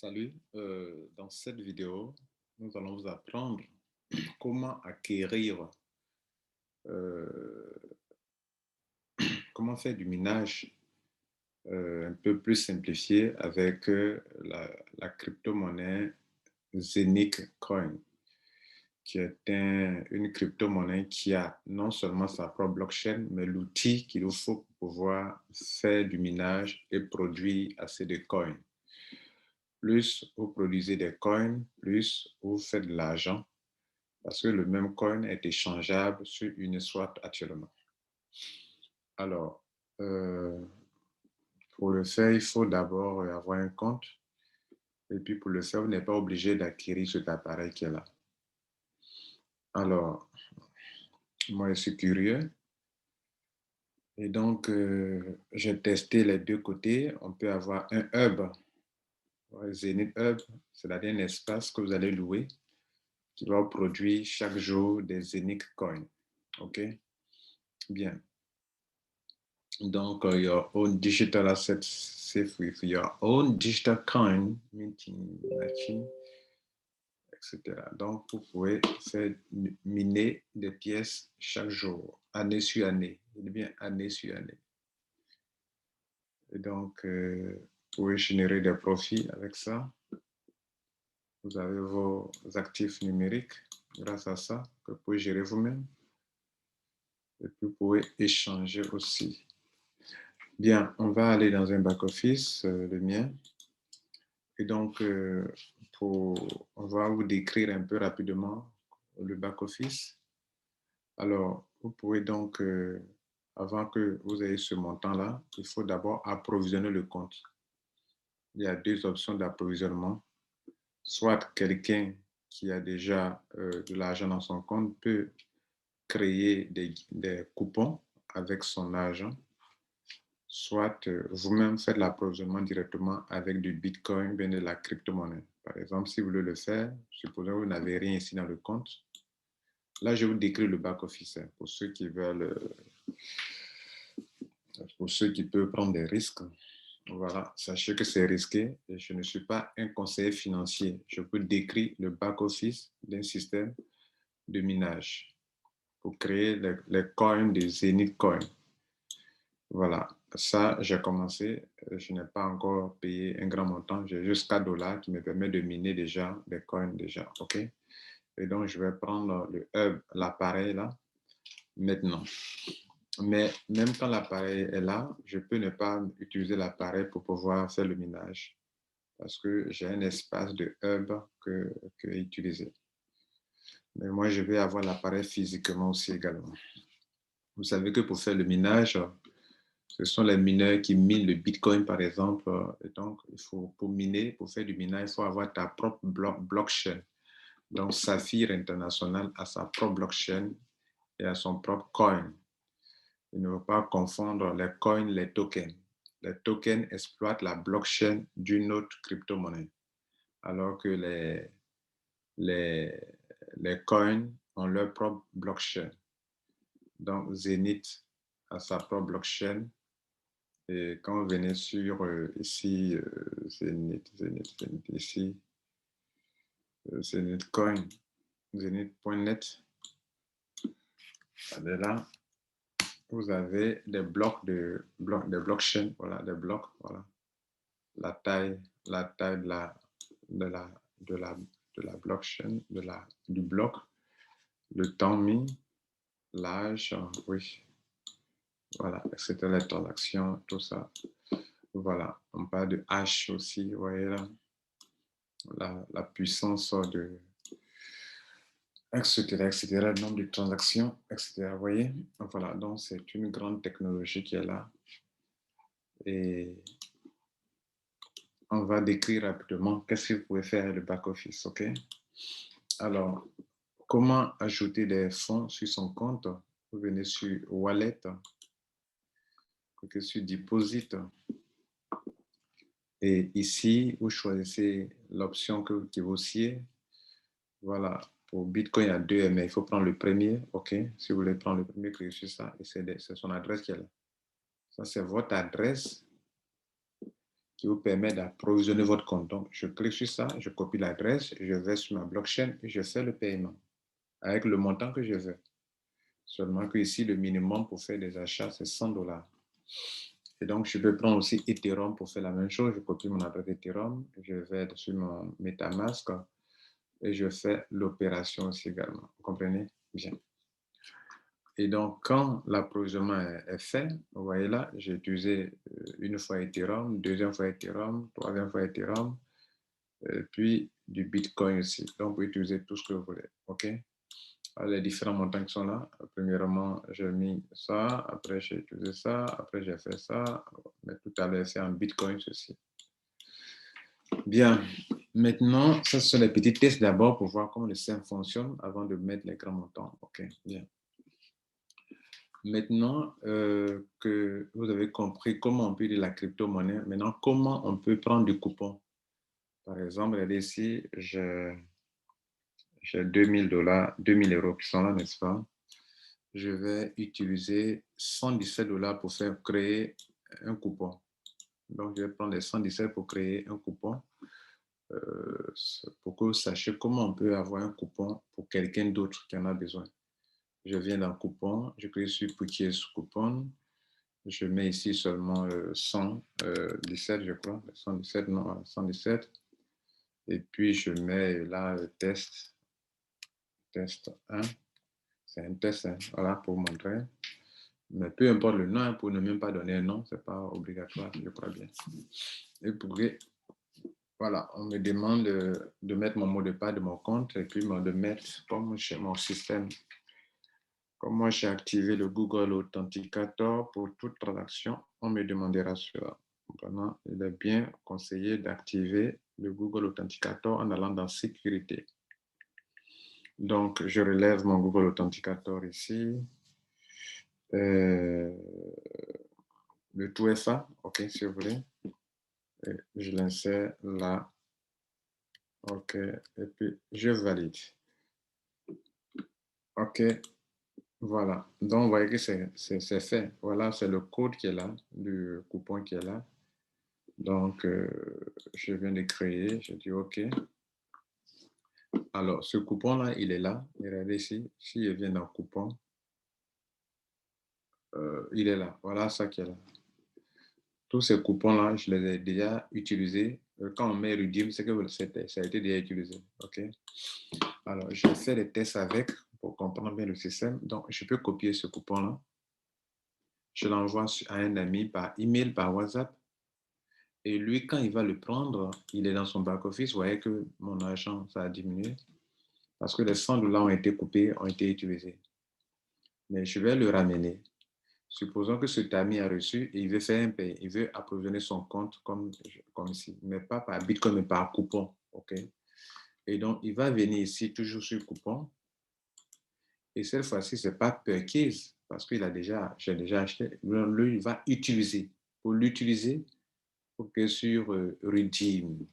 Salut, dans cette vidéo, nous allons vous apprendre comment acquérir, euh, comment faire du minage un peu plus simplifié avec la crypto-monnaie Zenic Coin, qui est une crypto-monnaie qui a non seulement sa propre blockchain, mais l'outil qu'il nous faut pour pouvoir faire du minage et produire assez de coins. Plus vous produisez des coins, plus vous faites de l'argent parce que le même coin est échangeable sur une swap actuellement. Alors, euh, pour le faire, il faut d'abord avoir un compte. Et puis pour le faire, vous n'êtes pas obligé d'acquérir cet appareil qui est là. Alors, moi, je suis curieux. Et donc, j'ai testé les deux côtés. On peut avoir un hub, Zenith Hub, c'est-à-dire un espace que vous allez louer qui va produire chaque jour des Zenith Coins. OK? Bien. Donc, your own digital assets safe with your own digital coin, minting machine, etc. Donc, vous pouvez faire miner des pièces chaque jour, année sur année. Il bien année sur année. Et donc, vous pouvez générer des profits avec ça. Vous avez vos actifs numériques grâce à ça que vous pouvez gérer vous-même. Et puis, vous pouvez échanger aussi. Bien, on va aller dans un back-office, le mien. Et donc, on va vous décrire un peu rapidement le back-office. Alors, vous pouvez donc, avant que vous ayez ce montant-là, il faut d'abord approvisionner le compte. Il y a deux options d'approvisionnement. Soit quelqu'un qui a déjà de l'argent dans son compte peut créer des coupons avec son argent. Soit vous-même faites l'approvisionnement directement avec du Bitcoin, bien de la crypto-monnaie. Par exemple, si vous voulez le faire, supposons que vous n'avez rien ici dans le compte. Là, je vous décris le back-office pour ceux qui veulent, pour ceux qui peuvent prendre des risques. Voilà, sachez que c'est risqué et je ne suis pas un conseiller financier. Je peux décrire le back-office d'un système de minage pour créer les coins de Zenith Coin. Voilà, ça, j'ai commencé. Je n'ai pas encore payé un grand montant. J'ai juste $4 qui me permet de miner déjà des coins déjà. OK? Et donc, je vais prendre le hub, l'appareil là, maintenant. Mais même quand l'appareil est là, je peux ne pas utiliser l'appareil pour pouvoir faire le minage parce que j'ai un espace de hub que utiliser. Mais moi, je vais avoir l'appareil physiquement aussi également. Vous savez que pour faire le minage, ce sont les mineurs qui minent le Bitcoin, par exemple. Et donc, pour miner, pour faire du minage, il faut avoir ta propre blockchain. Donc, Saphir International a sa propre blockchain et a son propre coin. Il ne faut pas confondre les coins, les tokens. Les tokens exploitent la blockchain d'une autre crypto-monnaie, alors que les coins ont leur propre blockchain. Donc, Zenith a sa propre blockchain. Et quand vous venez sur ici, Zenith, ici, Zenith Coin, Zenith.net, là, vous avez des blocs des blockchains, voilà, des blocs, voilà. La taille de la blockchain, du bloc, le temps mis, l'âge, oui, voilà, etc. Les transactions, tout ça. Voilà, on parle de hash aussi, vous voyez là, la puissance de, etc., etc., le nombre de transactions, etc. Vous voyez, voilà, donc c'est une grande technologie qui est là. Et on va décrire rapidement qu'est-ce que vous pouvez faire avec le back-office, OK? Alors, comment ajouter des fonds sur son compte? Vous venez sur Wallet, cliquez sur Deposit. Et ici, vous choisissez l'option qui vous sied. Voilà, pour Bitcoin, il y a deux, mais il faut prendre le premier, OK? Si vous voulez prendre le premier, cliquez sur ça, et c'est son adresse qui est là. Ça, c'est votre adresse qui vous permet d'approvisionner votre compte. Donc, je clique sur ça, je copie l'adresse, je vais sur ma blockchain et je fais le paiement avec le montant que je veux. Seulement que ici, le minimum pour faire des achats, c'est 100 $. Et donc, je peux prendre aussi Ethereum pour faire la même chose. Je copie mon adresse Ethereum, je vais sur mon MetaMask et je fais l'opération aussi également. Vous comprenez? Bien. Et donc, quand l'approvisionnement est fait, vous voyez là, j'ai utilisé une fois Ethereum, deuxième fois Ethereum, troisième fois Ethereum, puis du Bitcoin aussi. Donc, vous pouvez utiliser tout ce que vous voulez. OK? Alors, les différents montants qui sont là. Premièrement, j'ai mis ça, après j'ai utilisé ça, après j'ai fait ça, mais tout à l'heure, c'est en Bitcoin ceci. Bien. Maintenant, ça, ce sont les petits tests d'abord pour voir comment le système fonctionne avant de mettre les grands montants. OK, bien. Maintenant que vous avez compris comment on peut utiliser la crypto-monnaie, maintenant, comment on peut prendre du coupon? Par exemple, regardez ici, j'ai 2000 $, 2000 € qui sont là, n'est-ce pas? Je vais utiliser 117 $ pour faire créer un coupon. Donc, je vais prendre les 117 pour créer un coupon pour que vous sachiez comment on peut avoir un coupon pour quelqu'un d'autre qui en a besoin. Je viens d'un coupon, je clique sur Purchase Coupon. Je mets ici seulement 117, je crois. 117, non, 117. Et puis, je mets là test 1. C'est un test, hein, voilà, pour montrer. Mais peu importe le nom, pour ne même pas donner un nom, ce n'est pas obligatoire, je crois bien. Et pour voilà, on me demande de mettre mon mot de passe de mon compte et puis de mettre comme chez mon système. Comme moi, j'ai activé le Google Authenticator pour toute transaction, on me demandera cela. Vraiment, il est bien conseillé d'activer le Google Authenticator en allant dans Sécurité. Donc, je relève mon Google Authenticator ici. Le tout FA, OK, si vous voulez. Et je l'insère là. OK, et puis je valide. OK, voilà. Donc, vous voyez que c'est fait. Voilà, c'est le code qui est là, du coupon qui est là. Donc, je viens de créer, je dis OK. Alors, ce coupon-là, il est là. Regardez ici. Si je viens dans coupon, il est là. Voilà ça qui est là. Tous ces coupons-là, je les ai déjà utilisés. Quand on met Redeem, c'est que ça a été déjà utilisé. OK? Alors, je fais des tests avec pour comprendre bien le système. Donc, je peux copier ce coupon-là. Je l'envoie à un ami par email, par WhatsApp. Et lui, quand il va le prendre, il est dans son back-office. Vous voyez que mon argent, ça a diminué. Parce que les 100 $ ont été coupés, ont été utilisés. Mais je vais le ramener. Supposons que cet ami a reçu et il veut faire un paiement, il veut approvisionner son compte comme ici, mais pas par Bitcoin, mais par coupon. OK? Et donc, il va venir ici, toujours sur coupon. Et cette fois-ci, ce n'est pas purchase, parce qu'il a déjà, j'ai déjà acheté. Lui, il va utiliser. Pour l'utiliser, il faut que sur Redeem.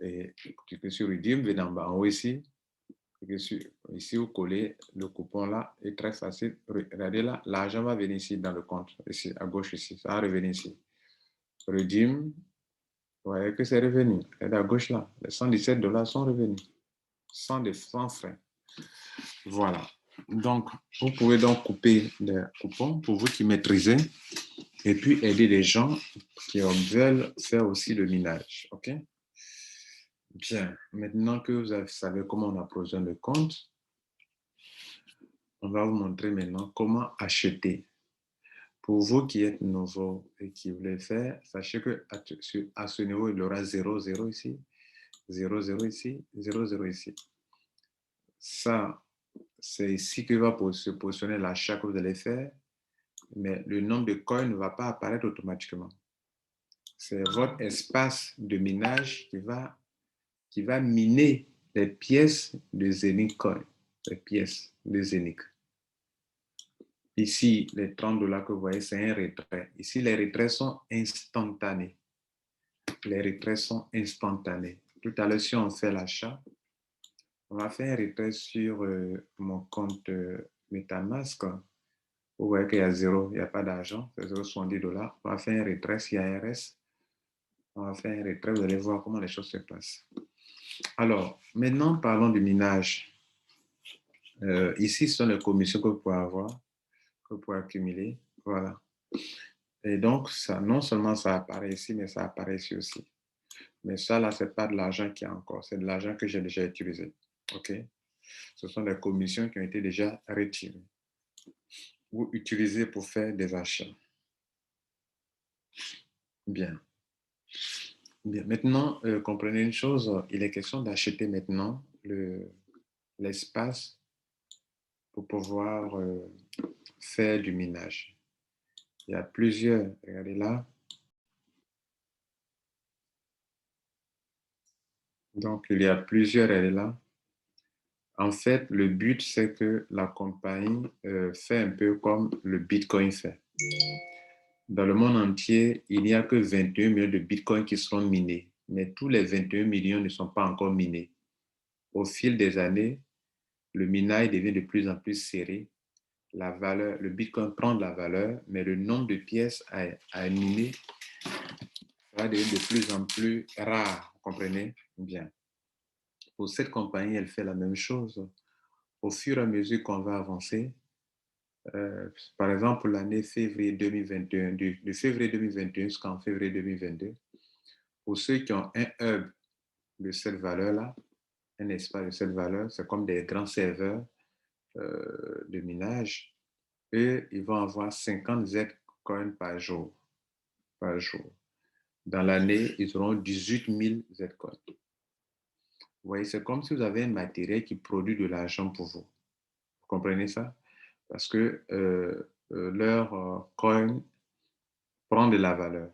Et que sur Redeem, venez en bas en haut ici. Ici, vous collez le coupon là, est très facile. Regardez là, l'argent va venir ici dans le compte, ici, à gauche ici, ça va revenir ici. Redeem, vous voyez que c'est revenu. Et à gauche là, les 117 $ sont revenus, sans frais. Voilà. Donc, vous pouvez donc couper des coupons pour vous qui maîtrisez et puis aider les gens qui veulent faire aussi le minage. OK? Bien. Maintenant que vous savez comment on approvisionne le compte, on va vous montrer maintenant comment acheter. Pour vous qui êtes nouveau et qui voulez faire, sachez qu'à ce niveau, il y aura 0, 0 ici, 0, 0 ici, 0, 0 ici. Ça, c'est ici que va se positionner l'achat que vous allez faire, mais le nombre de coins ne va pas apparaître automatiquement. C'est votre espace de minage qui va miner les pièces de Zenic Coin, les pièces de Zenic. Ici, les 30 $ que vous voyez, c'est un retrait. Ici, les retraits sont instantanés. Les retraits sont instantanés. Tout à l'heure, si on fait l'achat, on va faire un retrait sur mon compte MetaMask. Vous voyez qu'il y a 0, il n'y a pas d'argent, c'est 0,70 $. On va faire un retrait CARS. On va faire un retrait, vous allez voir comment les choses se passent. Alors, maintenant, parlons du minage. Ici, ce sont les commissions que vous pouvez avoir, que vous pouvez accumuler. Voilà. Et donc, ça, non seulement ça apparaît ici, mais ça apparaît ici aussi. Mais ça, là, ce n'est pas de l'argent qu'il y a encore, c'est de l'argent que j'ai déjà utilisé. OK? Ce sont les commissions qui ont été déjà retirées ou utilisées pour faire des achats. Bien. Bien. Maintenant, comprenez une chose, il est question d'acheter maintenant l'espace pour pouvoir faire du minage. Il y a plusieurs, regardez là. Donc, il y a plusieurs, elle est là. En fait, le but, c'est que la compagnie fait un peu comme le Bitcoin fait. Dans le monde entier, il n'y a que 21 millions de Bitcoins qui seront minés, mais tous les 21 millions ne sont pas encore minés. Au fil des années, le minage devient de plus en plus serré. La valeur, le Bitcoin prend de la valeur, mais le nombre de pièces à miner va devenir de plus en plus rare. Vous comprenez bien. Pour cette compagnie, elle fait la même chose. Au fur et à mesure qu'on va avancer, par exemple, l'année février 2021, de février 2021 jusqu'en février 2022, pour ceux qui ont un hub de cette valeur-là, un espace de cette valeur, c'est comme des grands serveurs de minage, eux, ils vont avoir 50 Z-coins par jour. Par jour. Dans l'année, ils auront 18 000 Z-coins. Vous voyez, c'est comme si vous avez un matériel qui produit de l'argent pour vous. Vous comprenez ça? Parce que leur coin prend de la valeur.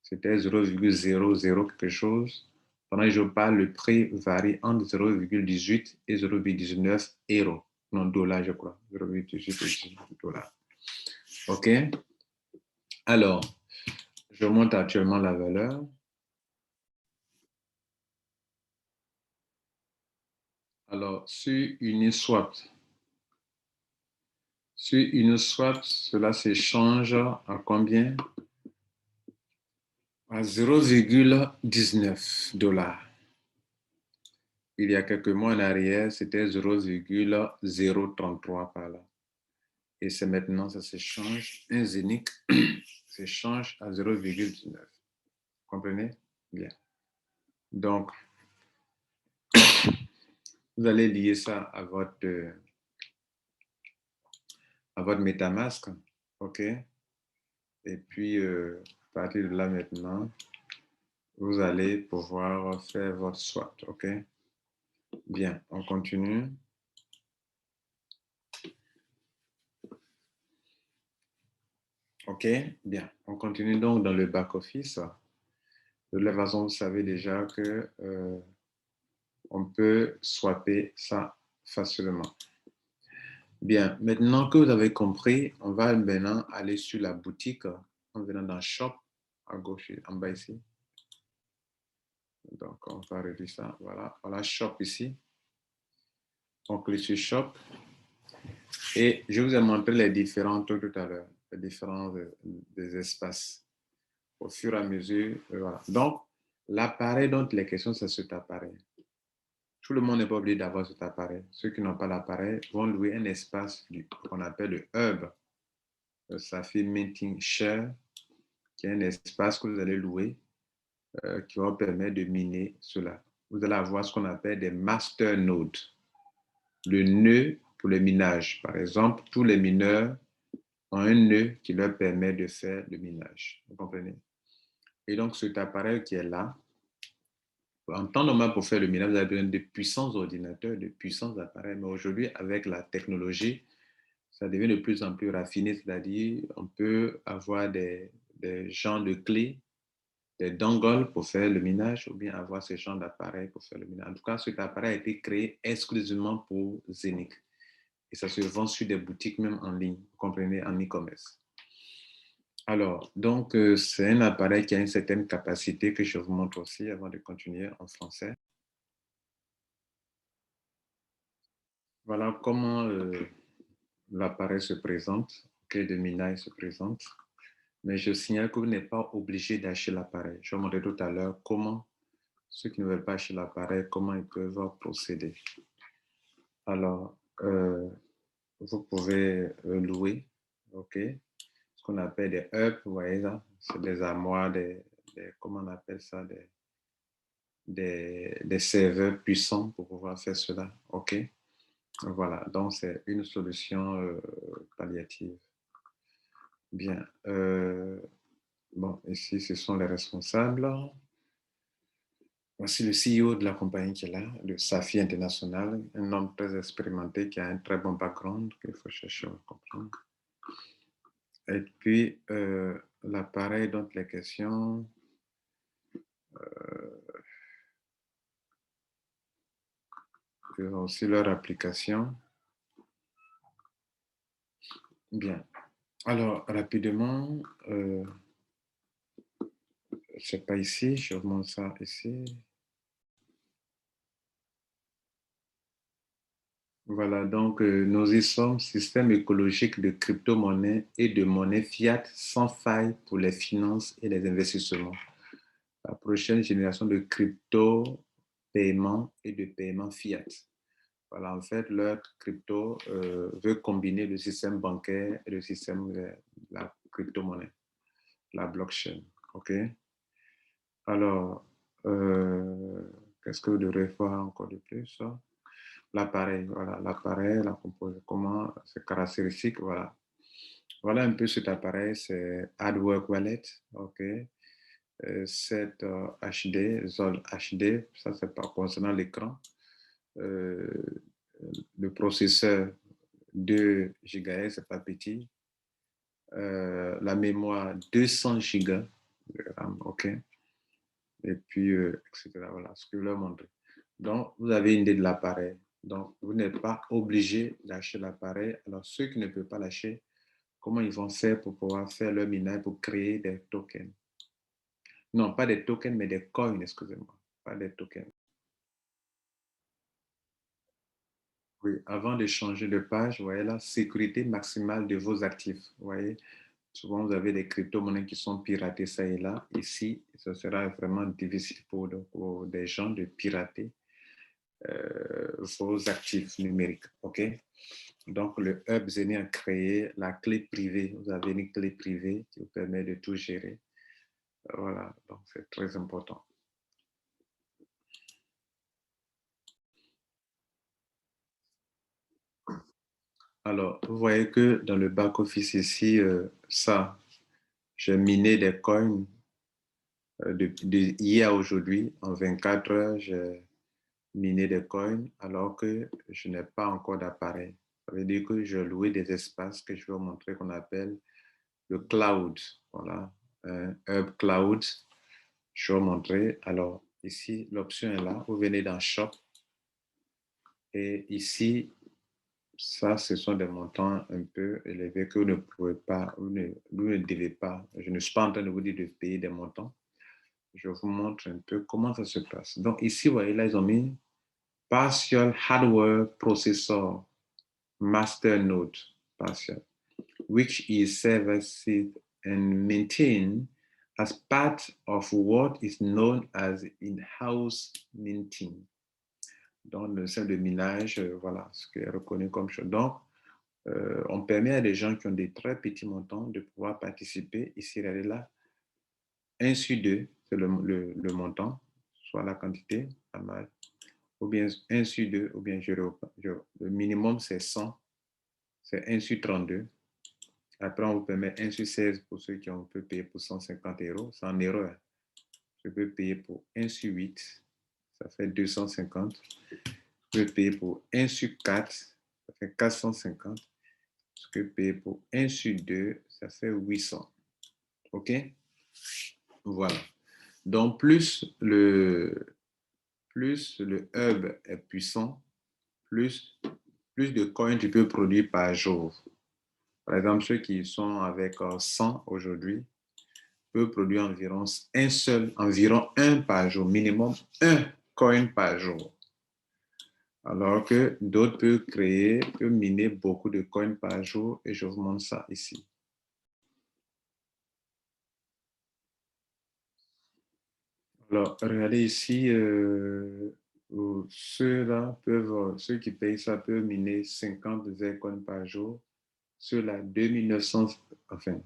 C'était 0,00 quelque chose. Pendant que je parle, le prix varie entre 0,18 et 0,19 euros. Non, dollars, je crois. 0,18 et 18 dollars. OK? Alors, je monte actuellement la valeur. Alors, sur Uniswap, cela s'échange à combien? À 0,19 dollars. Il y a quelques mois en arrière, c'était 0,033 par là. Et c'est maintenant, ça s'échange. Un zénith s'échange à 0,19. Vous comprenez? Bien. Donc, vous allez lier ça à votre MetaMask. OK? Et puis, à partir de là maintenant, vous allez pouvoir faire votre swap. OK? Bien, on continue. OK? Bien, on continue donc dans le back-office. De la façon, vous savez déjà que on peut swapper ça facilement. Bien, maintenant que vous avez compris, on va maintenant aller sur la boutique en venant dans Shop à gauche, en bas ici. Donc, on va réduire ça. Voilà, voilà Shop ici. On clique sur Shop. Et je vous ai montré les différents trucs tout à l'heure, les différents des espaces. Au fur et à mesure, voilà. Donc, l'appareil dont il est question, c'est cet appareil. Tout le monde n'est pas obligé d'avoir cet appareil. Ceux qui n'ont pas l'appareil vont louer un espace qu'on appelle le hub. Ça fait Minting Share, qui est un espace que vous allez louer, qui va vous permettre de miner cela. Vous allez avoir ce qu'on appelle des master nodes. Le nœud pour le minage. Par exemple, tous les mineurs ont un nœud qui leur permet de faire le minage. Vous comprenez? Et donc, cet appareil qui est là, en temps normal, pour faire le minage, vous avez besoin de puissants ordinateurs, de puissants appareils. Mais aujourd'hui, avec la technologie, ça devient de plus en plus raffiné, c'est-à-dire on peut avoir des genres de clés, des dongles pour faire le minage, ou bien avoir ce genre d'appareil pour faire le minage. En tout cas, cet appareil a été créé exclusivement pour Zenith. Et ça se vend sur des boutiques même en ligne, vous comprenez, en e-commerce. Alors, donc, c'est un appareil qui a une certaine capacité que je vous montre aussi avant de continuer en français. Voilà comment l'appareil se présente, le de minage se présente. Mais je signale que vous n'êtes pas obligé d'acheter l'appareil. Je vais montrer tout à l'heure comment ceux qui ne veulent pas acheter l'appareil, comment ils peuvent procéder. Alors, vous pouvez louer, ok, ce qu'on appelle des hubs, vous voyez ça, c'est des armoires, comment on appelle ça, des serveurs puissants pour pouvoir faire cela, ok. Voilà, donc c'est une solution palliative. Bien, bon, ici ce sont les responsables. Voici le CEO de la compagnie qui est là, le Safi International, un homme très expérimenté qui a un très bon background qu'il faut chercher à comprendre. Et puis, l'appareil dont les questions, aussi leur application. Bien. Alors, rapidement, c'est pas ici, je remonte ça ici. Voilà, donc nous y sommes, système écologique de crypto-monnaie et de monnaie fiat sans faille pour les finances et les investissements. La prochaine génération de crypto-paiement et de paiement fiat. Voilà, en fait, leur crypto veut combiner le système bancaire et le système de la crypto-monnaie, la blockchain. OK? Alors, qu'est-ce que vous devrez voir encore de plus? L'appareil, voilà, l'appareil, la composition, comment, ses caractéristiques, voilà. Voilà un peu cet appareil, c'est Hardwork Wallet, OK? Cette HD, Zol HD, ça c'est pas concernant l'écran. Le processeur 2 GHz, c'est pas petit. La mémoire 200 Go de RAM, OK? Et puis, etc. Voilà ce que je leur montrer. Donc, vous avez une idée de l'appareil. Donc, vous n'êtes pas obligé d'acheter l'appareil. Alors, ceux qui ne peuvent pas l'acheter, comment ils vont faire pour pouvoir faire leur minage pour créer des tokens? Non, pas des tokens, mais des coins, excusez-moi. Pas des tokens. Oui, avant de changer de page, vous voyez la sécurité maximale de vos actifs. Vous voyez, souvent vous avez des crypto-monnaies qui sont piratées ça et là. Ici, ce sera vraiment difficile pour des gens de pirater vos actifs numériques. OK? Donc, le Hub Zeni a créé la clé privée. Vous avez une clé privée qui vous permet de tout gérer. Voilà, donc c'est très important. Alors, vous voyez que dans le back-office ici, ça, j'ai miné des coins de hier à aujourd'hui. En 24 heures, j'ai miné des coins alors que je n'ai pas encore d'appareil. Ça veut dire que je loué des espaces que je vais vous montrer qu'on appelle le cloud. Voilà, un Hub Cloud. Je vais vous montrer. Alors, ici, l'option est là. Vous venez dans Shop. Et ici, ça, ce sont des montants un peu élevés que vous ne pouvez pas, vous ne devez pas. Je ne suis pas en train de vous dire de payer des montants. Je vous montre un peu comment ça se passe. Donc, ici, vous voyez, là, ils ont mis Partial Hardware Processor Master Node Partial, which is serviced and maintained as part of what is known as in-house minting. Donc, le sein de minage, voilà, ce qui est reconnu comme chose. Donc, on permet à des gens qui ont des très petits montants de pouvoir participer. Ici, regardez là, 1 sur 2, c'est le montant, soit la quantité, pas mal, ou bien 1 sur 2, ou bien le minimum, c'est 100, c'est 1 sur 32. Après, on vous permet 1 sur 16 pour ceux qui ont peut payer pour 150 euros. C'est en erreur. Je peux payer pour 1 sur 8, ça fait 250. Je peux payer pour 1 sur 4, ça fait 450. Je peux payer pour 1 sur 2, ça fait 800. OK? Voilà. Donc, plus le hub est puissant, plus de coins tu peux produire par jour. Par exemple, ceux qui sont avec 100 aujourd'hui peuvent produire environ un par jour, minimum un coin par jour. Alors que d'autres peuvent miner beaucoup de coins par jour et je vous montre ça ici. Alors, regardez ici, ceux-là peuvent, ceux qui payent ça peuvent miner 50 Zircon par jour. Ceux-là, 2900, enfin,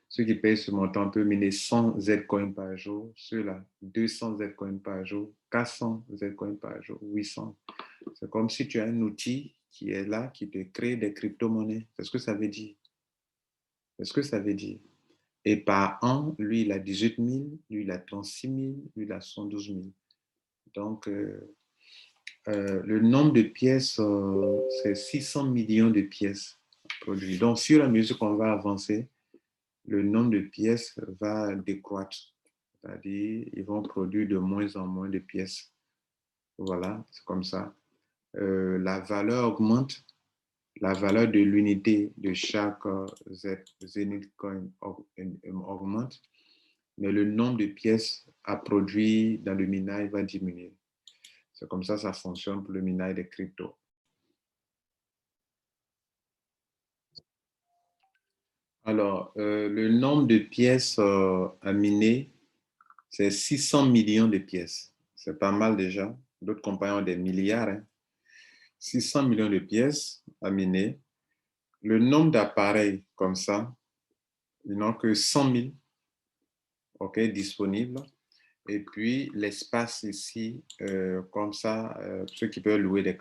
ceux qui payent ce montant peuvent miner 100 Zcoin par jour. Ceux-là, 200 Zcoin par jour, 400 Zcoin par jour, 800. C'est comme si tu as un outil qui est là, qui te crée des crypto-monnaies. C'est ce que ça veut dire. C'est ce que ça veut dire. Et par an, lui, il a 18 000, lui, il a 36 000, lui, il a 112 000. Donc, le nombre de pièces, c'est 600 millions de pièces produites. Donc, sur la mesure qu'on va avancer, le nombre de pièces va décroître. C'est-à-dire, ils vont produire de moins en moins de pièces. Voilà, c'est comme ça. La valeur augmente, la valeur de l'unité de chaque Zenith Coin augmente, mais le nombre de pièces à produire dans le minage va diminuer. C'est comme ça fonctionne pour le minage des cryptos. Alors, le nombre de pièces à miner, c'est 600 millions de pièces. C'est pas mal déjà. D'autres compagnies ont des milliards. Hein. 600 millions de pièces à miner. Le nombre d'appareils comme ça, ils n'ont que 100 000 disponibles. Et puis, l'espace ici, comme ça, ceux qui peuvent louer des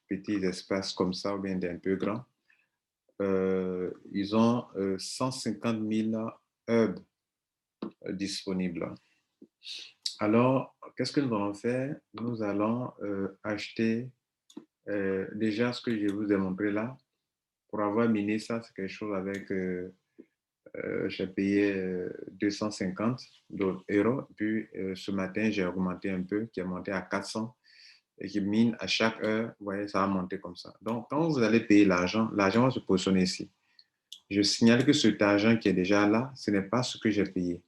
petits espaces comme ça ou bien des un peu grands, ils ont 150 000 hubs disponibles. Alors, qu'est-ce que nous allons faire? Nous allons acheter déjà ce que je vous ai montré là. Pour avoir miné ça, c'est quelque chose avec, j'ai payé 250 euros. Puis ce matin, j'ai augmenté un peu, qui est monté à 400 et qui mine à chaque heure. Vous voyez, ça va monter comme ça. Donc, quand vous allez payer l'argent, l'argent va se positionner ici. Je signale que cet argent qui est déjà là, ce n'est pas ce que j'ai payé.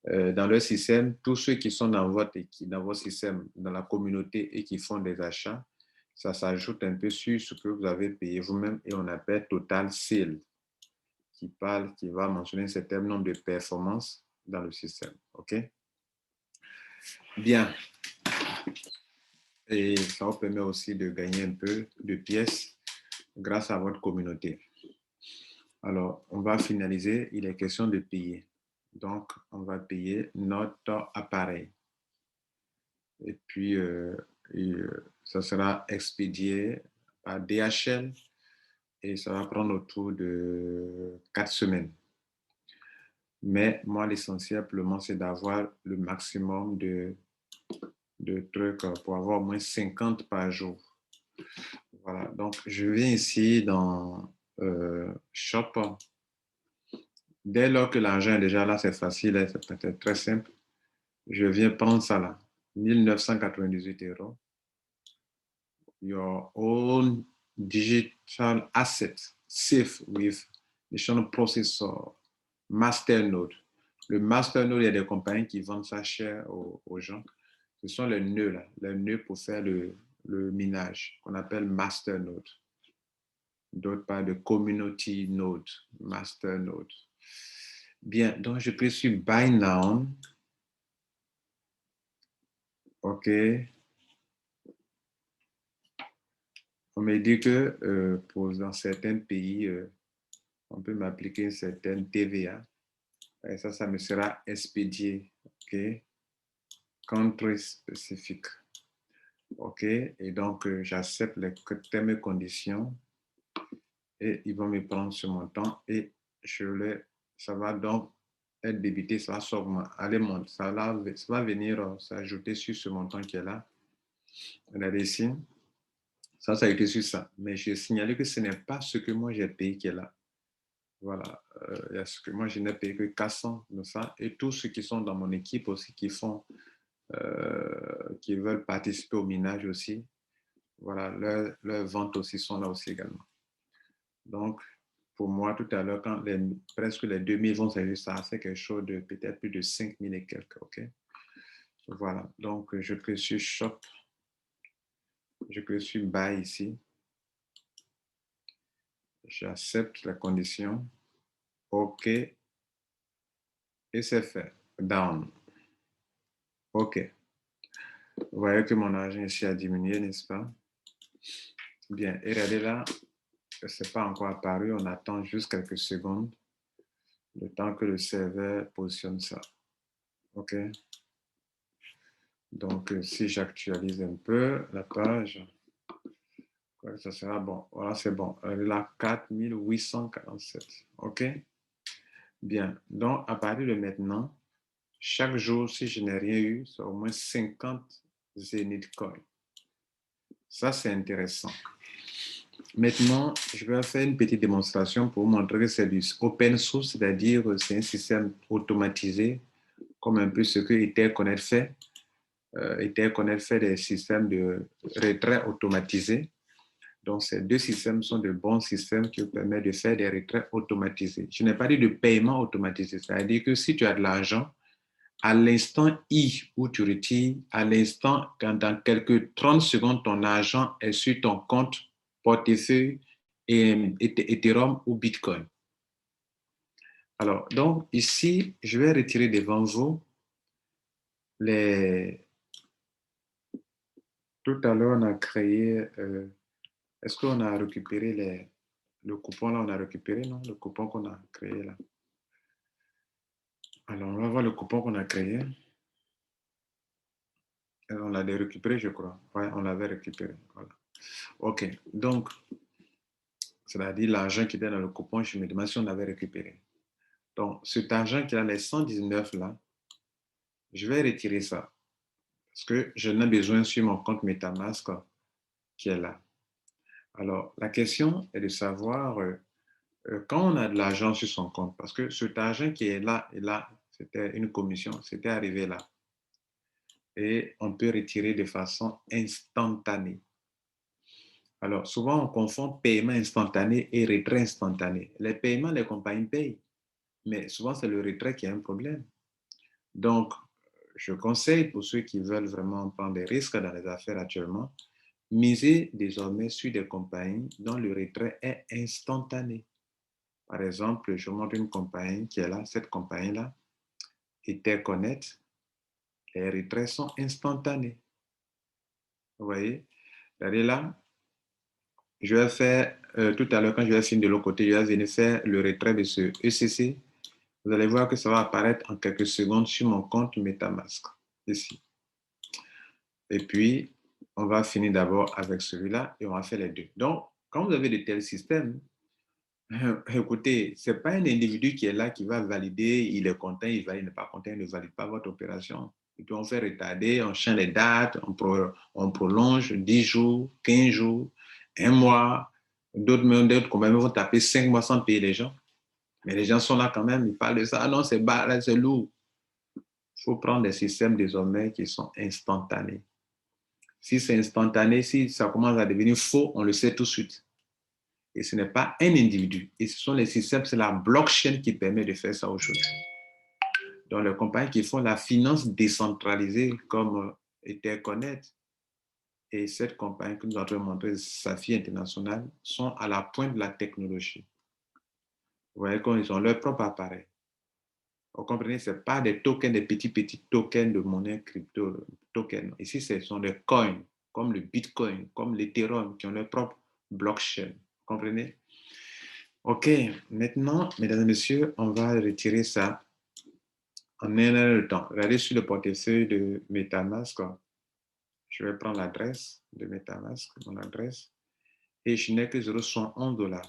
Dans leur système, tous ceux qui sont dans votre système, dans la communauté et qui font des achats, ça s'ajoute un peu sur ce que vous avez payé vous-même et on appelle total sale, qui va mentionner un certain nombre de performances dans le système. OK? Bien. Et ça vous permet aussi de gagner un peu de pièces grâce à votre communauté. Alors, on va finaliser. Il est question de payer. Donc, on va payer notre appareil. Et puis, ça sera expédié par DHL et ça va prendre autour de 4 semaines. Mais moi, l'essentiel pour le moment, c'est d'avoir le maximum de trucs pour avoir au moins 50 par jour. Voilà, donc je viens ici dans Shop. Dès lors que l'argent est déjà là, c'est facile, hein, c'est peut-être très simple. Je viens prendre ça là, 1998 euros. Your own digital asset safe with National Processor Masternode. Le Masternode, il y a des compagnies qui vendent ça cher aux gens. Ce sont les nœuds là, les nœuds pour faire le minage qu'on appelle Masternode. D'autres parlent de Community Node, Masternode. Bien, donc je clique sur Buy Now. OK. On me dit que dans certains pays, on peut m'appliquer une certaine TVA. Et ça me sera expédié. OK. Country spécifique. OK. Et donc, j'accepte les termes et conditions. Et ils vont me prendre ce montant et ça va donc être débité, ça va s'augmenter, ça va venir s'ajouter sur ce montant qui est là. Regardez ici. Ça a été sur ça. Mais j'ai signalé que ce n'est pas ce que moi j'ai payé qui est là. Voilà. Il y a ce que moi je n'ai payé que 400 de ça. Et tous ceux qui sont dans mon équipe aussi qui veulent participer au minage aussi. Voilà, leurs ventes aussi sont là aussi également. Donc, pour moi, tout à l'heure, quand presque les 2000 vont s'ajouter, ça fait quelque chose de peut-être plus de 5000 et quelques. OK? Voilà. Donc, je clique sur Shop. Je clique sur Buy ici. J'accepte la condition. OK. Et c'est fait. Down. OK. Vous voyez que mon argent ici a diminué, n'est-ce pas? Bien, et regardez là, ce n'est pas encore apparu. On attend juste quelques secondes, le temps que le serveur positionne ça. OK? Donc, si j'actualise un peu la page, ça sera bon. Voilà, c'est bon. Là, 4847. OK? Bien. Donc, à partir de maintenant, chaque jour, si je n'ai rien eu, c'est au moins 50 Zenith Coin. Ça, c'est intéressant. Maintenant, je vais faire une petite démonstration pour vous montrer que c'est du open source, c'est-à-dire c'est un système automatisé, comme un peu ce que Etherconnect fait. Etherconnect fait des systèmes de retrait automatisés. Donc, ces deux systèmes sont de bons systèmes qui vous permettent de faire des retraits automatisés. Je n'ai pas dit de paiement automatisé, c'est-à-dire que si tu as de l'argent, à l'instant I où tu retires, à l'instant, quand dans quelques 30 secondes, ton argent est sur ton compte portefeuille Ethereum ou Bitcoin. Alors, donc, ici, je vais retirer devant vous les... Tout à l'heure, on a créé... est-ce qu'on a récupéré le coupon là? On a récupéré, non? Le coupon qu'on a créé là. Alors, on va voir le coupon qu'on a créé. On l'avait récupéré, je crois. Oui, on l'avait récupéré. Voilà. OK. Donc, c'est-à-dire l'argent qui était dans le coupon, je me demande si on l'avait récupéré. Donc, cet argent qui a les 119 là, je vais retirer ça. Parce que je n'ai besoin sur mon compte MetaMask qui est là. Alors, la question est de savoir quand on a de l'argent sur son compte, parce que cet argent qui est là et là, c'était une commission, c'était arrivé là. Et on peut retirer de façon instantanée. Alors, souvent, on confond paiement instantané et retrait instantané. Les paiements, les compagnies payent, mais souvent, c'est le retrait qui a un problème. Donc, je conseille pour ceux qui veulent vraiment prendre des risques dans les affaires actuellement, misez désormais sur des compagnies dont le retrait est instantané. Par exemple, je montre une compagnie qui est là, cette compagnie-là, Etherconnect, les retraits sont instantanés. Vous voyez? Regardez là, je vais faire, tout à l'heure, quand je vais finir de l'autre côté, je vais venir faire le retrait de ce ECC. Vous allez voir que ça va apparaître en quelques secondes sur mon compte MetaMask, ici. Et puis, on va finir d'abord avec celui-là et on va faire les deux. Donc, quand vous avez de tels systèmes, écoutez, ce n'est pas un individu qui est là qui va valider, il est content, il valide, il n'est pas content, il ne valide pas votre opération. Et puis, on fait retarder, on change les dates, on prolonge 10 jours, 15 jours, un mois. D'autres compagnies vont taper 5 mois sans payer les gens. Mais les gens sont là quand même, ils parlent de ça. Ah non, c'est bas, c'est lourd. Il faut prendre des systèmes désormais qui sont instantanés. Si c'est instantané, si ça commence à devenir faux, on le sait tout de suite. Et ce n'est pas un individu. Et ce sont les systèmes, c'est la blockchain qui permet de faire ça aujourd'hui. Donc, les compagnies qui font la finance décentralisée comme Etherconnect et cette compagnie que nous avons montré, Safi International, sont à la pointe de la technologie. Vous voyez qu'ils ont leur propre appareil. Vous comprenez, ce n'est pas des tokens, des petits tokens de monnaie crypto, tokens. Ici, ce sont des coins, comme le Bitcoin, comme l'Ethereum, qui ont leur propre blockchain. Vous comprenez? OK, maintenant, mesdames et messieurs, on va retirer ça en un heure de temps. Regardez sur le portefeuille de MetaMask. Je vais prendre l'adresse de MetaMask, mon adresse, et je n'ai que 0,11 $.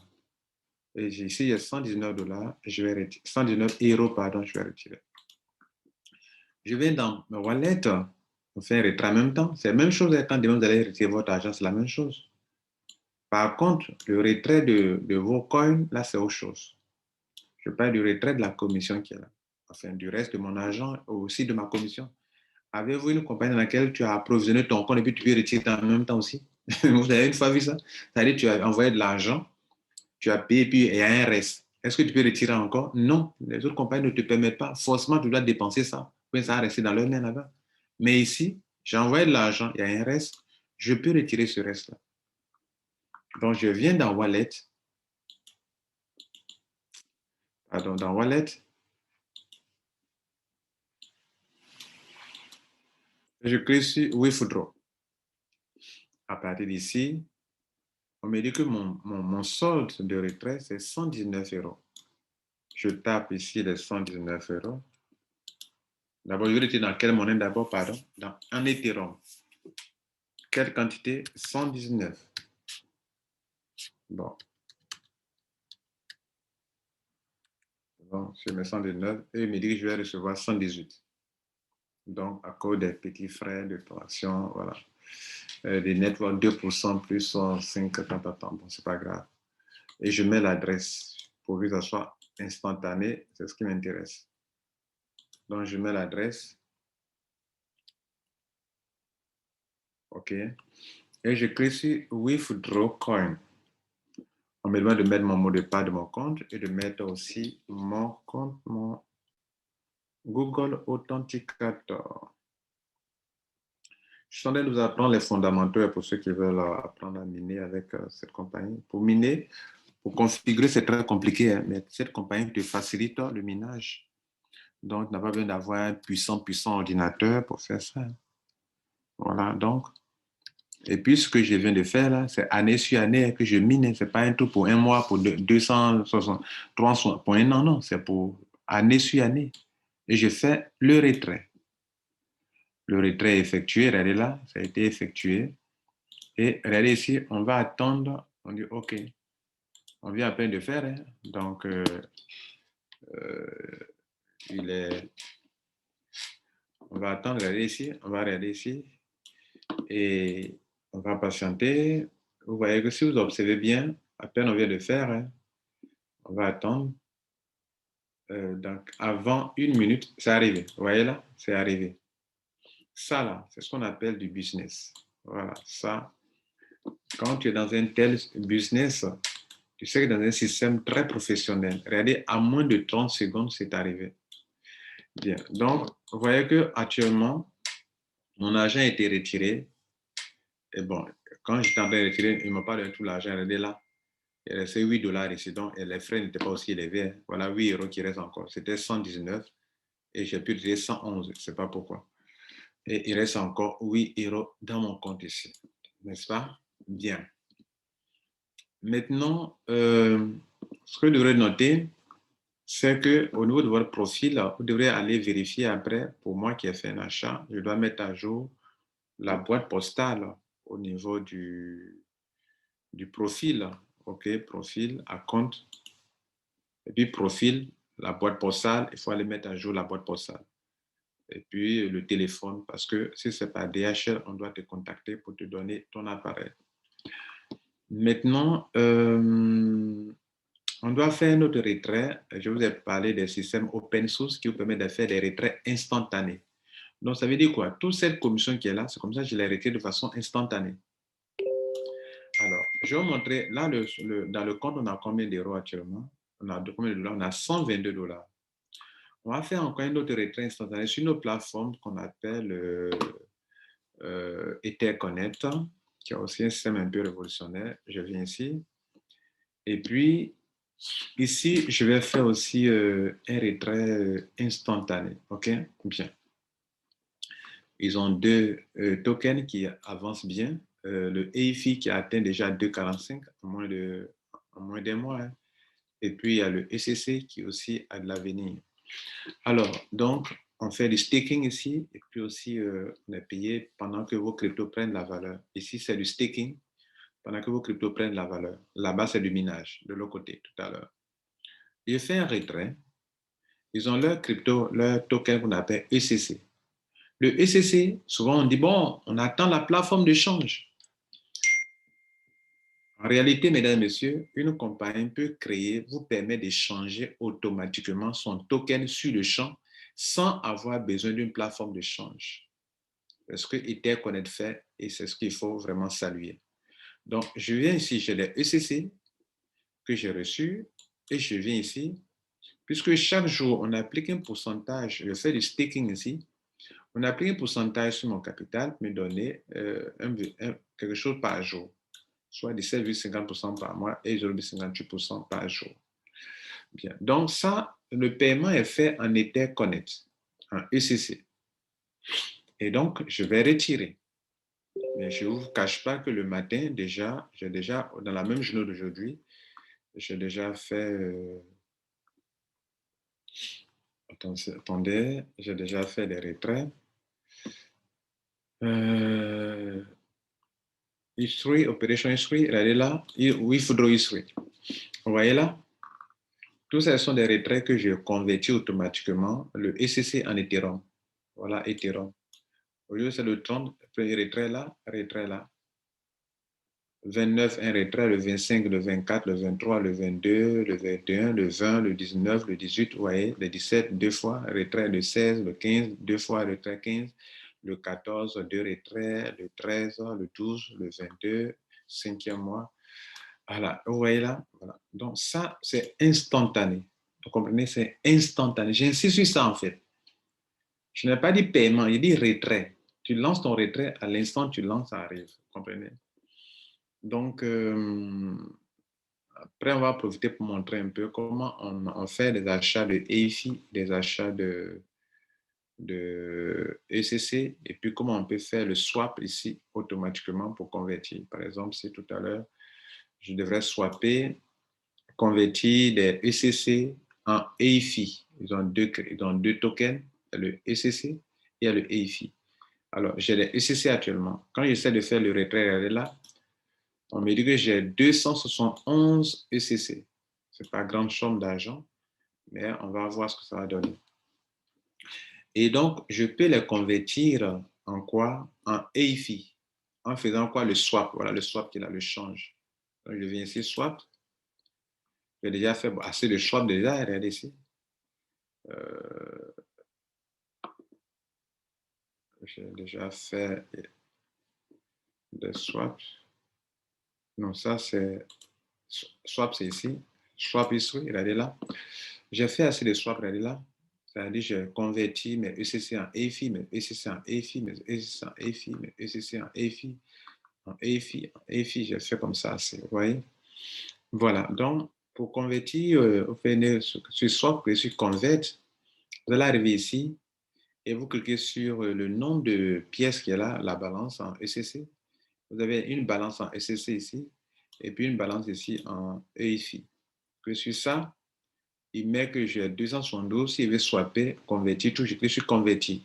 Et ici, il y a 119 $, je vais retirer, 119 euros, pardon, je vais retirer. Je vais dans ma wallet, on fait un retrait en même temps. C'est la même chose quand demain vous allez retirer votre argent, c'est la même chose. Par contre, le retrait de vos coins, là, c'est autre chose. Je parle du retrait de la commission qui est là. Enfin, du reste de mon argent, aussi de ma commission. Avez-vous une compagnie dans laquelle tu as approvisionné ton compte et puis tu peux retirer en même temps aussi? Vous avez une fois vu ça? C'est-à-dire que tu as envoyé de l'argent, tu as payé et puis il y a un reste. Est-ce que tu peux retirer encore? Non. Les autres compagnies ne te permettent pas. Forcément, tu dois dépenser ça. Puis ça va rester dans leur main là-bas. Mais ici, j'ai envoyé de l'argent, il y a un reste, je peux retirer ce reste-là. Donc, je viens dans Wallet. Pardon, dans Wallet. Je clique sur Withdraw. À partir d'ici, on me dit que mon solde de retrait, c'est 119 euros. Je tape ici les 119 euros. D'abord, je vais retirer dans quelle monnaie d'abord, pardon? En Ethereum. Quelle quantité? 119. Bon. Bon, je mets 119 et il me dit que je vais recevoir 118. Donc, à cause des petits frais de transaction, voilà. Des networks 2% plus 5, bon, c'est pas grave. Et je mets l'adresse pour que ça soit instantané, c'est ce qui m'intéresse. Donc, je mets l'adresse. OK. Et je clique sur Withdraw Coin. On me demande de mettre mon mot de passe de mon compte et de mettre aussi mon compte, mon Google Authenticator. Je suis en train de vous apprendre les fondamentaux pour ceux qui veulent apprendre à miner avec cette compagnie. Pour miner, pour configurer, c'est très compliqué, hein, mais cette compagnie te facilite le minage. Donc, tu n'as pas besoin d'avoir un puissant ordinateur pour faire ça. Voilà, donc. Et puis, ce que je viens de faire là, c'est année sur année que je mine. Ce n'est pas un truc pour un mois, pour 260, 300, pour un an, non. C'est pour année sur année. Et je fais le retrait. Le retrait est effectué, regardez là, ça a été effectué. Et regardez ici, on va attendre, on dit OK. On vient à peine de faire, hein. Donc, il est, on va attendre, regardez ici, on va regarder ici. Et on va patienter. Vous voyez que si vous observez bien, à peine on vient de faire, hein, on va attendre. Donc, avant 1 minute, c'est arrivé. Vous voyez là, c'est arrivé. Ça, là, c'est ce qu'on appelle du business. Voilà, ça, quand tu es dans un tel business, tu sais que dans un système très professionnel, regardez, à moins de 30 secondes, c'est arrivé. Bien. Donc, vous voyez que actuellement, mon argent a été retiré. Et bon, quand j'étais en train de retirer, il ne m'a pas donné tout l'argent. Regardez là, il restait 8 dollars ici. Donc, et les frais n'étaient pas aussi élevés. Voilà 8 euros qui restent encore. C'était 119 et j'ai pu retirer 111. Je ne sais pas pourquoi. Et il reste encore 8 euros dans mon compte ici. N'est-ce pas? Bien. Maintenant, ce que vous devrez noter, c'est qu'au niveau de votre profil, vous devrez aller vérifier après, pour moi qui ai fait un achat, je dois mettre à jour la boîte postale au niveau du profil. OK, profil, à compte. Et puis, profil, la boîte postale, il faut aller mettre à jour la boîte postale. Et puis, le téléphone, parce que si ce n'est pas DHL, on doit te contacter pour te donner ton appareil. Maintenant, on doit faire notre retrait. Je vous ai parlé des systèmes open source qui vous permettent de faire des retraits instantanés. Donc, ça veut dire quoi? Toute cette commission qui est là, c'est comme ça que je l'ai retirée de façon instantanée. Alors, je vais vous montrer, là, dans le compte, on a combien d'euros actuellement? On a combien de dollars? On a 122 dollars. On va faire encore un autre retrait instantané sur une plateforme qu'on appelle EtherConnect, qui a aussi un système un peu révolutionnaire. Je viens ici. Et puis, ici, je vais faire aussi un retrait instantané. OK? Bien. Ils ont deux tokens qui avancent bien. Le EIFI qui a atteint déjà 2,45 en moins d'un mois, hein. Et puis, il y a le ECC qui aussi a de l'avenir. Alors, donc, on fait du staking ici et puis aussi, on est payé pendant que vos cryptos prennent la valeur. Ici, c'est du staking pendant que vos cryptos prennent la valeur. Là-bas, c'est du minage, de l'autre côté, tout à l'heure. J'ai fait un retrait. Ils ont leur crypto, leur token qu'on appelle ECC. Le ECC, souvent on dit, bon, on attend la plateforme de change. En réalité, mesdames et messieurs, une compagnie peut créer, vous permet d'échanger automatiquement son token sur le champ sans avoir besoin d'une plateforme de change. C'est ce que EtherConnect fait et c'est ce qu'il faut vraiment saluer. Donc, je viens ici, j'ai les ECC que j'ai reçus et je viens ici, puisque chaque jour, on applique un pourcentage, je fais du staking ici, on applique un pourcentage sur mon capital pour me donner quelque chose par jour, soit 17,50% par mois et 0,58% par jour. Bien. Donc ça, le paiement est fait en EtherConnect, en ECC. Et donc, je vais retirer. Mais je ne vous cache pas que le matin, déjà, dans la même journée d'aujourd'hui, j'ai déjà fait, attendez, j'ai déjà fait des retraits. History, Operation History, regardez là, Withdraw History. Vous voyez là? Tous ces sont des retraits que je convertis automatiquement, le ECC en Ethereum. Voilà, Ethereum. Au lieu, c'est le 30, premier retrait là, 29, un retrait, le 25, le 24, le 23, le 22, le 21, le 20, le 19, le 18, vous voyez, le 17, deux fois, retrait le 16, le 15, deux fois, retrait 15, le 14, deux retraits, le 13, le 12, le 22, cinquième mois. Voilà, vous voyez là, voilà. Donc ça, c'est instantané. Vous comprenez, c'est instantané. J'insiste sur ça en fait. Je n'ai pas dit paiement, il dit retrait. Tu lances ton retrait, à l'instant tu lances, ça arrive. Vous comprenez? Donc, après, on va profiter pour montrer un peu comment on fait des achats de EIFI, des achats de ECC, et puis comment on peut faire le swap ici automatiquement pour convertir. Par exemple, si tout à l'heure, je devrais swapper, convertir des ECC en EIFI. Ils ont deux tokens, le ECC et il y a le EIFI. Alors, j'ai les ECC actuellement. Quand j'essaie de faire le retrait, là, on me dit que j'ai 271 ECC. Ce n'est pas grande somme d'argent, mais on va voir ce que ça va donner. Et donc, je peux les convertir en quoi? En EIFI. En faisant quoi? Le swap. Voilà le swap qui est là, le change. Donc, je viens ici, swap. J'ai déjà fait assez de swap déjà, regardez ici. J'ai déjà fait des swaps. Non, ça c'est swap, c'est ici. Swap ici, regardez là. J'ai fait assez de swaps, regardez là. C'est-à-dire, j'ai converti mes ECC en EFI, mes ECC en EFI, mes ECC en EFI, mes ECC en EFI, en EFI, en EFI. J'ai fait comme ça, vous voyez. Voilà, donc pour convertir, vous venez sur swap, et sur convert, vous allez arriver ici et vous cliquez sur le nombre de pièces qui est là, la balance en ECC. Vous avez une balance en ECC ici et puis une balance ici en EIFI. Que sur ça, il met que j'ai 272, s'il veut swapper, convertir, tout, je clique sur convertir.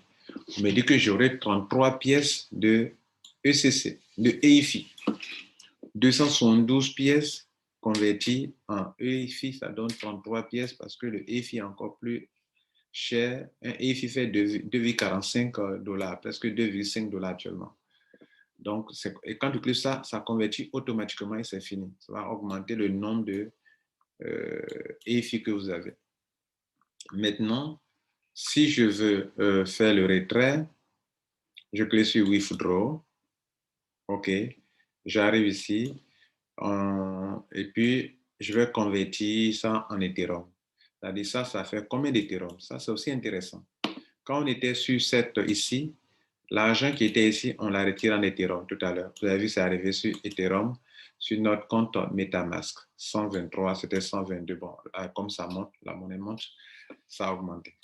On me dit que j'aurai 33 pièces de ECC, de EIFI. 272 pièces converties en EIFI, ça donne 33 pièces parce que le EIFI est encore plus cher. Un EIFI fait 2,45 $, presque 2,5 $ actuellement. Donc, et quand tu cliques ça, ça convertit automatiquement et c'est fini. Ça va augmenter le nombre de EIFI que vous avez. Maintenant, si je veux faire le retrait, je clique sur Withdraw. OK. J'arrive ici. Et puis, je vais convertir ça en Ethereum. C'est-à-dire ça fait combien d'Ethereum? Ça, c'est aussi intéressant. Quand on était sur cette ici, l'argent qui était ici, on l'a retiré en Ethereum tout à l'heure. Vous avez vu, c'est arrivé sur Ethereum, sur notre compte MetaMask. 123, c'était 122. Bon, comme ça monte, la monnaie monte, ça a augmenté.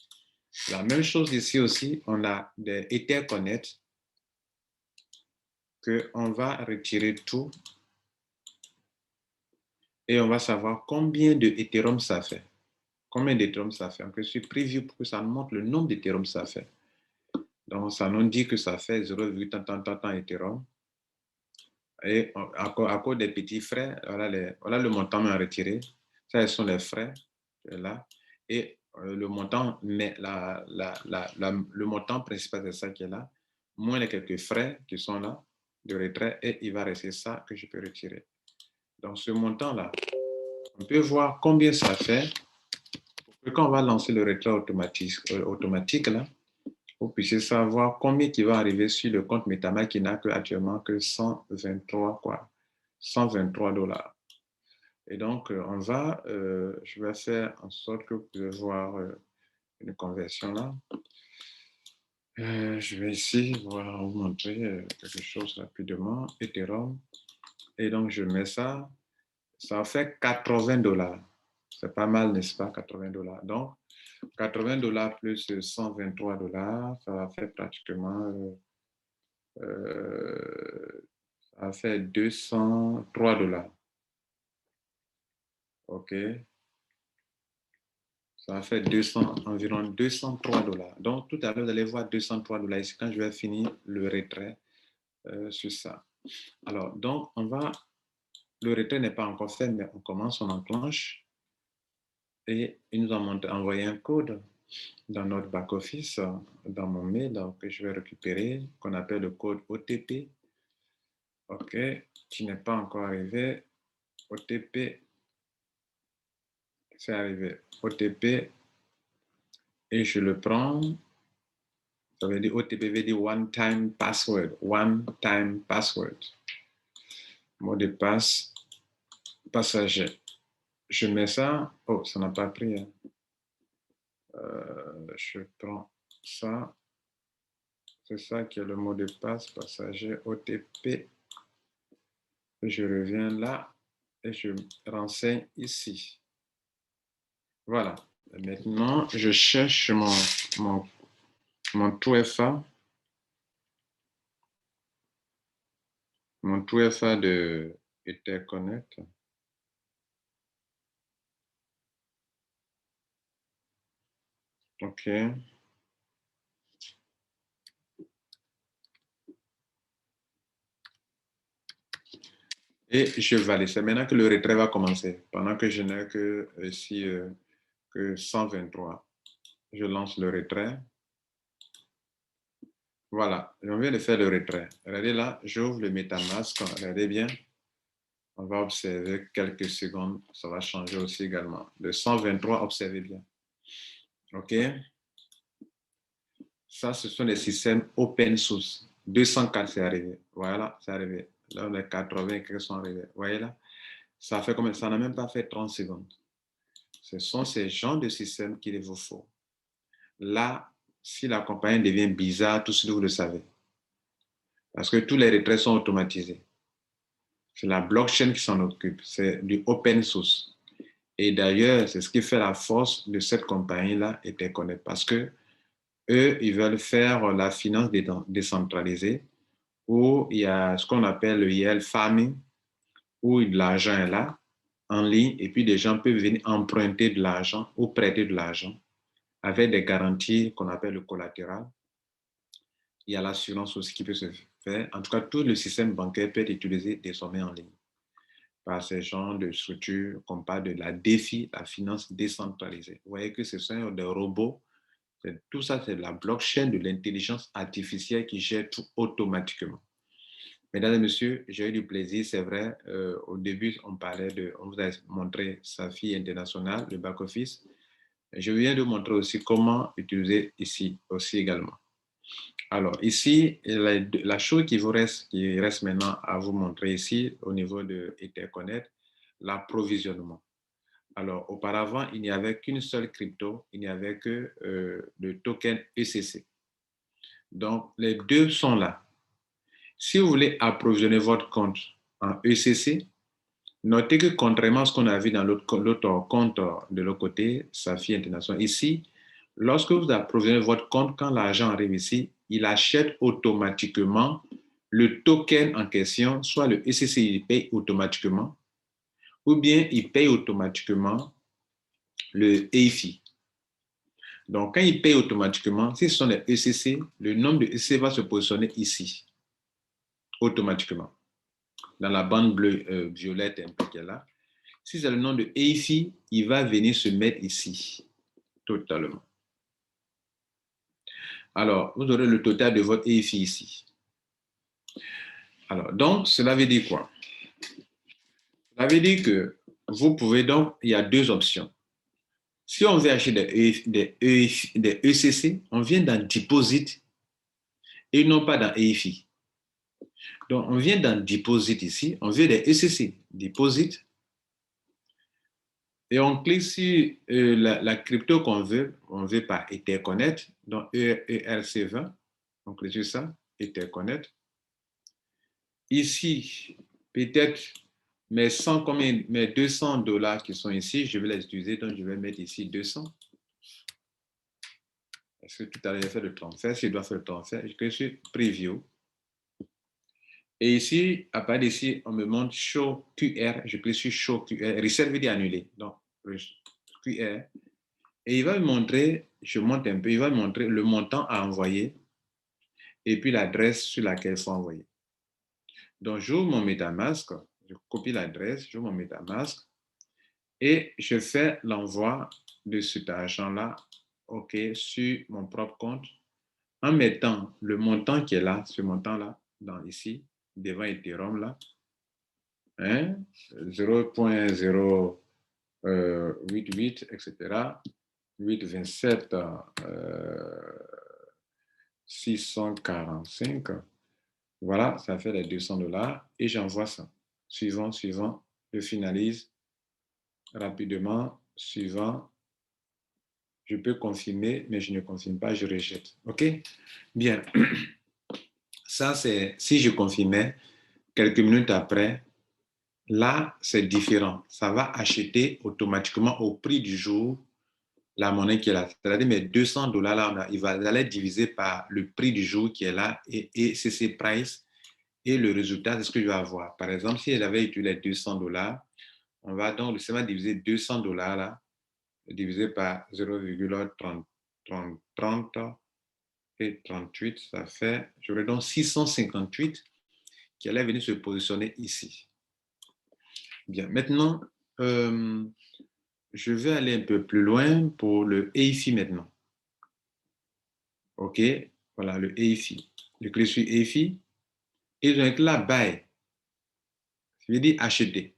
La même chose ici aussi, on a des Etherconnect qu'on va retirer tout et on va savoir combien de Ethereum ça fait. Combien d'Ethereum ça fait. On peut suivre preview pour que ça nous montre le nombre d'Ethereum ça fait. Donc, ça nous dit que ça fait 0,tant Ethereum. Et à cause des petits frais, voilà le montant à retirer. Ça, ce sont les frais là. Et le montant, mais le montant principal, c'est ça qui est là. Moins les quelques frais qui sont là de retrait. Et il va rester ça que je peux retirer. Donc, ce montant-là, on peut voir combien ça fait. Et quand on va lancer le retrait automatique là, vous puissiez savoir combien qui va arriver sur le compte MetaMask qui n'a actuellement que 123 quoi, 123 $. Et donc, je vais faire en sorte que vous puissiez voir une conversion là. Je vais ici vous montrer quelque chose rapidement, Ethereum. Et donc, je mets ça, ça fait 80 $. C'est pas mal, n'est-ce pas, 80 $. Donc, $80 plus $123, ça va faire pratiquement, ça va faire $203. OK. Ça va faire environ $203. Donc, tout à l'heure, vous allez voir $203 ici quand je vais finir le retrait sur ça. Alors, donc, le retrait n'est pas encore fait, mais on commence, on enclenche. Et il nous a envoyé un code dans notre back-office, dans mon mail que je vais récupérer, qu'on appelle le code OTP. OK, qui n'est pas encore arrivé. OTP, c'est arrivé. OTP, et je le prends. Ça veut dire OTP veut dire One Time Password. One Time Password. Mot de passe passager. Je mets ça. Oh, ça n'a pas pris. Hein. Je prends ça. C'est ça qui est le mot de passe passager OTP. Je reviens là et je renseigne ici. Voilà. Et maintenant, je cherche mon 2FA. Mon 2FA de Etherconnect. OK. Et je valide. C'est maintenant que le retrait va commencer. Pendant que je n'ai que ici que 123. Je lance le retrait. Voilà, je viens de faire le retrait. Regardez là, j'ouvre le MetaMask. Regardez bien. On va observer quelques secondes. Ça va changer aussi également. Le 123, observez bien. OK. Ça, ce sont des systèmes open source. 204, c'est arrivé. Voilà, c'est arrivé. Là, les 80 qui sont arrivés. Vous voyez là? Ça fait combien? Ça n'a même pas fait 30 secondes. Ce sont ces genres de systèmes qu'il vous faut. Là, si la compagnie devient bizarre, tout ce que vous le savez. Parce que tous les retraits sont automatisés. C'est la blockchain qui s'en occupe. C'est du open source. Et d'ailleurs, c'est ce qui fait la force de cette compagnie-là, Etherconnect. Parce que eux, ils veulent faire la finance décentralisée où il y a ce qu'on appelle le yield farming, où l'argent est là, en ligne, et puis des gens peuvent venir emprunter de l'argent ou prêter de l'argent avec des garanties qu'on appelle le collatéral. Il y a l'assurance aussi qui peut se faire. En tout cas, tout le système bancaire peut être utilisé désormais en ligne par ces genres de structures qu'on parle de la DeFi, la finance décentralisée. Vous voyez que ce sont des robots. Tout ça, c'est de la blockchain, de l'intelligence artificielle qui gère tout automatiquement. Mesdames et messieurs, j'ai eu du plaisir, c'est vrai. Au début, on vous a montré Safi International, le back-office. Je viens de montrer aussi comment utiliser ici aussi également. Alors, ici, la chose qui reste maintenant à vous montrer ici, au niveau de Etherconnect, l'approvisionnement. Alors, auparavant, il n'y avait qu'une seule crypto, il n'y avait que le token ECC. Donc, les deux sont là. Si vous voulez approvisionner votre compte en ECC, notez que contrairement à ce qu'on a vu dans l'autre compte de l'autre côté, Safi International, ici, lorsque vous approvisionnez votre compte, quand l'argent arrive ici, il achète automatiquement le token en question, soit le ECC, il paye automatiquement, ou bien il paye automatiquement le EIFI. Donc, quand il paye automatiquement, si ce sont les ECC, le nombre de ECC va se positionner ici, automatiquement, dans la bande bleue violette un peu qui est là. Si c'est le nom de EIFI, il va venir se mettre ici, totalement. Alors, vous aurez le total de votre EIFI ici. Alors, donc, cela veut dire quoi? Cela veut dire que vous pouvez donc, il y a deux options. Si on veut acheter des ECC, on vient dans Deposit et non pas dans EIFI. Donc, on vient dans Deposit ici, on veut des ECC, Deposit, et on clique sur la crypto qu'on veut, on veut par Etherconnect, donc ERC20, on clique sur ça, Etherconnect. Ici, peut-être mes 200 dollars qui sont ici, je vais les utiliser, donc je vais mettre ici 200. Parce que tout à l'heure, j'ai fait le transfert. Si je dois faire le transfert, je clique sur Preview. Et ici, à partir d'ici, on me montre Show QR. Je clique sur Show QR. Reset veut dire annuler. Donc, QR. Et il va me montrer, je monte un peu, il va me montrer le montant à envoyer et puis l'adresse sur laquelle il faut envoyer. Donc, j'ouvre mon MetaMask, je copie l'adresse, j'ouvre mon MetaMask et je fais l'envoi de cet argent-là, OK, sur mon propre compte en mettant le montant qui est là, ce montant-là, ici, devant Ethereum, là, hein, 0.088, etc., 827, 645. Voilà, ça fait les $200 et j'envoie ça. Suivant, suivant, je finalise rapidement. Suivant, je peux confirmer, mais je ne confirme pas, je rejette. OK? Bien. Ça, c'est si je confirmais, quelques minutes après, là, c'est différent. Ça va acheter automatiquement au prix du jour la monnaie qui est là. C'est-à-dire mes $200 là, il va aller diviser par le prix du jour qui est là et CC Price. Et le résultat, c'est ce que je vais avoir. Par exemple, si j'avais utilisé les $200, on va donc le schéma diviser $200 là, divisé par 0,30 et 38, ça fait, j'aurais donc 658 qui allait venir se positionner ici. Bien, maintenant, je vais aller un peu plus loin pour le EIFI maintenant. OK, voilà le EIFI. Je clique sur EIFI et je vais là buy. Je vais dire acheter.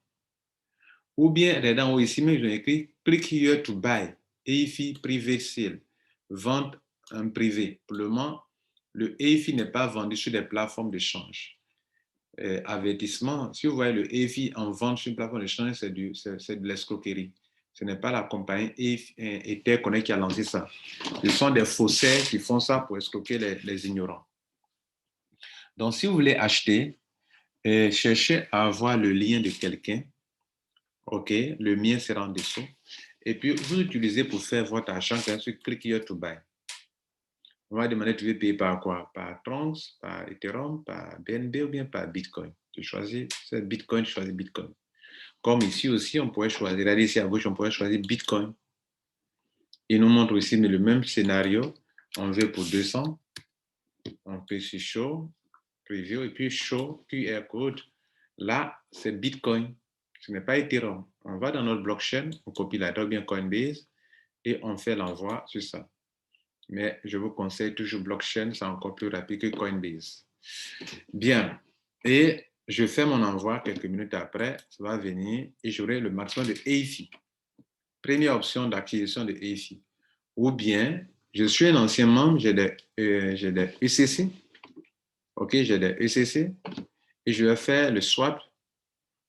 Ou bien, dans haut ici, mais je vais écrire click here to buy. EIFI privé sale. Vente en privé. Pour le moment, le EIFI n'est pas vendu sur des plateformes d'échange. Avertissement, si vous voyez le EIFI en vente sur une plateforme d'échange, c'est de l'escroquerie. Ce n'est pas la compagnie Etherconnect qui a lancé ça. Ce sont des faussaires qui font ça pour escroquer les ignorants. Donc, si vous voulez acheter, cherchez à avoir le lien de quelqu'un. OK, le mien sera en dessous. Et puis, vous utilisez pour faire votre achat sur Click Here to Buy. On va demander, tu veux payer par quoi? Par Trons, par Ethereum, par BNB ou bien par Bitcoin. Tu choisis, c'est Bitcoin, tu choisis Bitcoin. Comme ici aussi, on pourrait choisir, regardez ici à gauche, on pourrait choisir Bitcoin. Il nous montre aussi mais le même scénario. On veut pour 200. On peut sur Show, Preview, et puis Show, QR Code. Là, c'est Bitcoin. Ce n'est pas Ethereum. On va dans notre blockchain, on copie l'adresse bien Coinbase et on fait l'envoi sur ça. Mais je vous conseille toujours blockchain, c'est encore plus rapide que Coinbase. Bien. Et je fais mon envoi quelques minutes après, ça va venir et j'aurai le maximum de EIFI. Première option d'acquisition de EIFI. Ou bien, je suis un ancien membre, j'ai des ECC. OK, j'ai des ECC et je vais faire le swap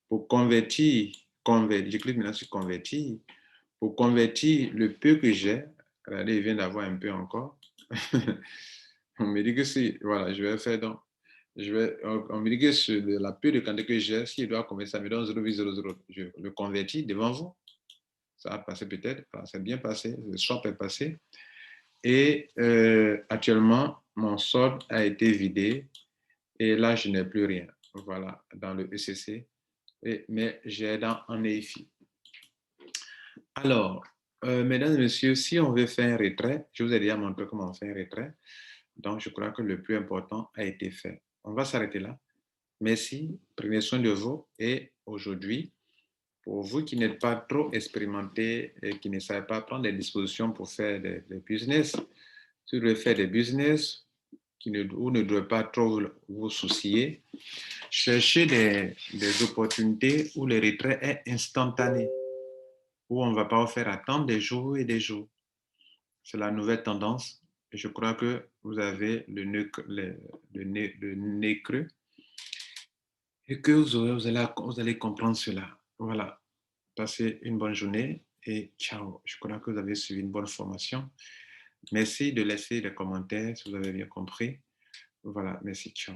pour convertir. Je clique maintenant sur convertir. Pour convertir le peu que j'ai, regardez, il vient d'avoir un peu encore. On me dit que si, voilà, je vais faire donc, on me dit que sur la peu de quantité que j'ai, s'il doit convertir, ça me donne 0,00. Je le convertis devant vous. Ça va passer peut-être, enfin, c'est bien passé, le swap est passé. Et actuellement, mon solde a été vidé et là, je n'ai plus rien. Voilà, dans le ECC, mais j'ai en EIFI. Alors, mesdames et messieurs, si on veut faire un retrait, je vous ai déjà montré comment on fait un retrait. Donc, je crois que le plus important a été fait. On va s'arrêter là. Merci, prenez soin de vous et aujourd'hui, pour vous qui n'êtes pas trop expérimentés et qui ne savez pas prendre des dispositions pour faire des business, si vous voulez faire des business vous ne devez pas trop vous soucier, cherchez des opportunités où le retrait est instantané, où on ne va pas vous faire attendre des jours et des jours. C'est la nouvelle tendance. Et je crois que vous avez le nez creux et que vous allez comprendre cela. Voilà. Passez une bonne journée et ciao. Je crois que vous avez suivi une bonne formation. Merci de laisser des commentaires si vous avez bien compris. Voilà, merci, ciao.